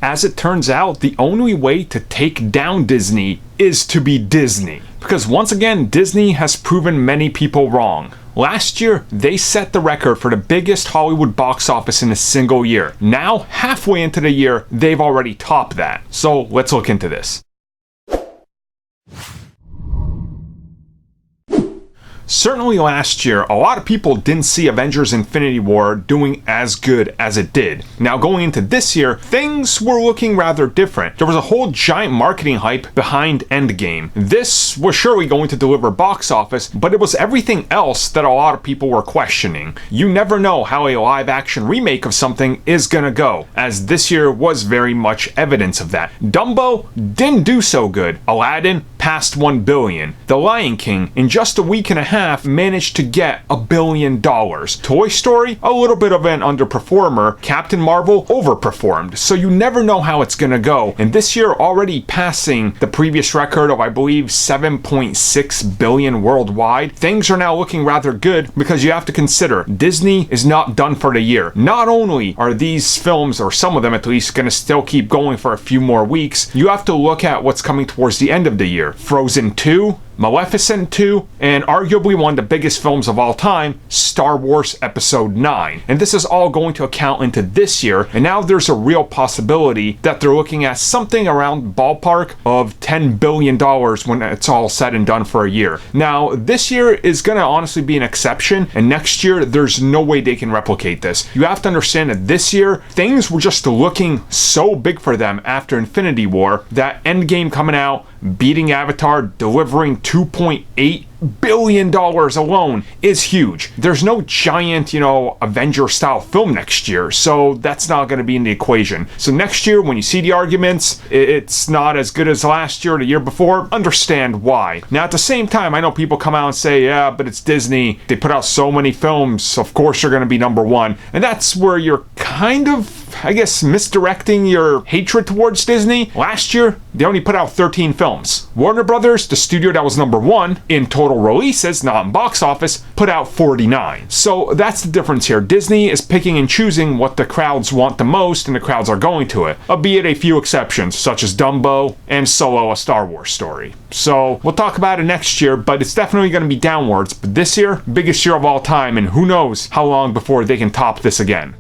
As it turns out, the only way to take down Disney is to be Disney. Because once again, Disney has proven many people wrong. Last year, they set the record for the biggest Hollywood box office in a single year. Now, halfway into the year, they've already topped that. So let's look into this. Certainly last year, a lot of people didn't see Avengers Infinity War doing as good as it did. Now going into this year, things were looking rather different. There was a whole giant marketing hype behind Endgame. This was surely going to deliver box office, but it was everything else that a lot of people were questioning. You never know how a live action remake of something is gonna go, as this year was very much evidence of that. Dumbo didn't do so good. Aladdin passed 1 billion. The Lion King, in just a week and a half, managed to get $1 billion. Toy Story, a little bit of an underperformer. Captain Marvel overperformed. So you never know how it's gonna go. And this year already passing the previous record of, I believe, 7.6 billion worldwide. Things are now looking rather good because you have to consider Disney is not done for the year. Not only are these films, or some of them at least, gonna still keep going for a few more weeks, you have to look at what's coming towards the end of the year. Frozen 2, Maleficent 2, and arguably one of the biggest films of all time, Star Wars Episode 9. And this is all going to account into this year, and now there's a real possibility that they're looking at something around ballpark of $10 billion when it's all said and done for a year. Now, this year is going to honestly be an exception, and next year, there's no way they can replicate this. You have to understand that this year, things were just looking so big for them after Infinity War that Endgame coming out, beating Avatar, delivering $2.8 billion alone is huge. There's no giant, Avenger style film next year, so that's not going to be in the equation. So next year, when you see the arguments, it's not as good as last year or the year before, understand why. Now at the same time, I know people come out and say, yeah, but it's Disney. They put out so many films, of course you're going to be number one. And that's where you're kind of, I guess, misdirecting your hatred towards Disney. Last year, they only put out 13 films. Warner Brothers, the studio that was number one in total releases, not in box office, put out 49. So that's the difference here. Disney is picking and choosing what the crowds want the most, and the crowds are going to it, albeit a few exceptions, such as Dumbo and Solo: A Star Wars Story. So we'll talk about it next year, but it's definitely going to be downwards. But this year, biggest year of all time, and who knows how long before they can top this again.